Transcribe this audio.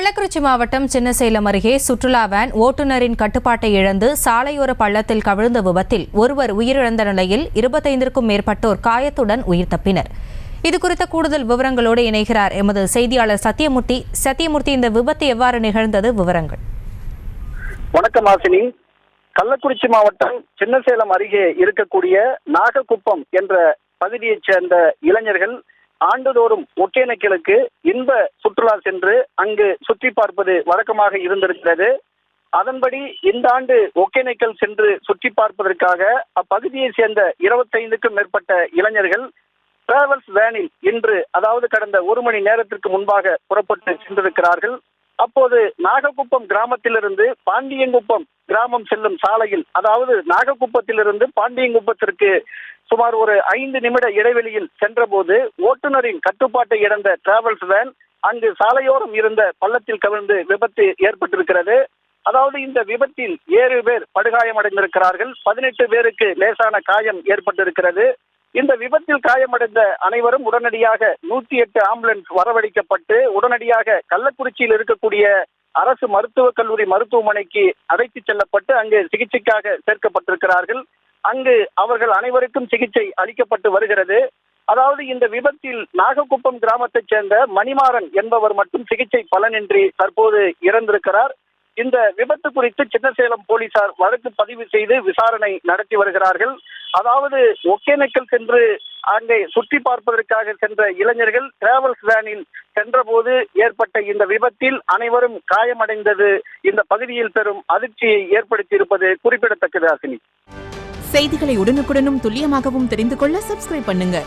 கள்ளக்குறிச்சி மாவட்டம் சின்னசேலம் அருகே சுற்றுலா வேன் ஓட்டுநரின் கட்டுப்பாட்டை இழந்து சாலையோர பள்ளத்தில் கவிழ்ந்த விபத்தில் ஒருவர் உயிரிழந்த நிலையில் 25க்கும் மேற்பட்டோர் காயத்துடன் உயிர் தப்பினர். இதுகுறித்த கூடுதல் விவரங்களோடு இணைகிறார் எமது செய்தியாளர் சத்தியமூர்த்தி. இந்த விபத்து எவ்வாறு நிகழ்ந்தது? விவரங்கள். வணக்கம் ஆசினி. கள்ளக்குறிச்சி மாவட்டம் சின்னசேலம் அருகே இருக்கக்கூடிய நாகக்குப்பம் என்ற பகுதியைச் சேர்ந்த இளைஞர்கள் ஆண்டுதோறும் ஒகேனக்கலுக்கு இன்ப சுற்றுலா சென்று அங்கு சுற்றி பார்ப்பது வழக்கமாக இருந்திருக்கிறது. அதன்படி இந்த ஆண்டு ஒகேனக்கல் சென்று சுற்றி பார்ப்பதற்காக அப்பகுதியை சேர்ந்த 25க்கும் மேற்பட்ட இளைஞர்கள் டிராவல்ஸ் வேனில் இன்று, அதாவது கடந்த 1 மணி நேரத்திற்கு முன்பாக புறப்பட்டு சென்றிருக்கிறார்கள். அப்போது நாகக்குப்பம் கிராமத்திலிருந்து பாண்டியங்குப்பம் கிராமம் செல்லும் சாலையில், அதாவது நாகக்குப்பத்திலிருந்து பாண்டியங்குப்பத்திற்கு சுமார் ஒரு 5 நிமிட இடைவெளியில் சென்றபோது ஓட்டுநரின் கட்டுப்பாட்டை இழந்த டிராவல்ஸ் வேன் அங்கு சாலையோரம் இருந்த பள்ளத்தில் கவிழ்ந்து விபத்து ஏற்பட்டிருக்கிறது. அதாவது இந்த விபத்தில் 7 பேர் படுகாயமடைந்திருக்கிறார்கள். 18 பேருக்கு லேசான காயம் ஏற்பட்டிருக்கிறது. இந்த விபத்தில் காயமடைந்த அனைவரும் உடனடியாக 108 ஆம்புலன்ஸ் வரவழைக்கப்பட்டு உடனடியாக கள்ளக்குறிச்சியில் இருக்கக்கூடிய அரசு மருத்துவக் கல்லூரி மருத்துவமனைக்கு அழைத்துச் செல்லப்பட்டு அங்கு சிகிச்சைக்காக சேர்க்கப்பட்டிருக்கிறார்கள். அங்கு அவர்கள் அனைவருக்கும் சிகிச்சை அளிக்கப்பட்டு வருகிறது. அதாவது இந்த விபத்தில் நாகக்குப்பம் கிராமத்தைச் சேர்ந்த மணிமாறன் என்பவர் மட்டும் சிகிச்சை பலனின்றி தற்போது இறந்திருக்கிறார். இந்த விபத்து குறித்து சின்னசேலம் போலீசார் வழக்கு பதிவு செய்து விசாரணை நடத்தி வருகிறார்கள். அதாவது ஒகேனக்கல் சென்று அங்கே சுற்றி பார்ப்பதற்காக சென்ற இளைஞர்கள் டிராவல்ஸ் வேனில் சென்றபோது ஏற்பட்ட இந்த விபத்தில் அனைவரும் காயமடைந்தது இந்த பகுதியில் பெரும் அதிர்ச்சியை ஏற்படுத்தியிருப்பது குறிப்பிடத்தக்கது. ஆசினி, செய்திகளை உடனுக்குடனும் துல்லியமாகவும் தெரிந்து கொள்ள சப்ஸ்கிரைப் பண்ணுங்க.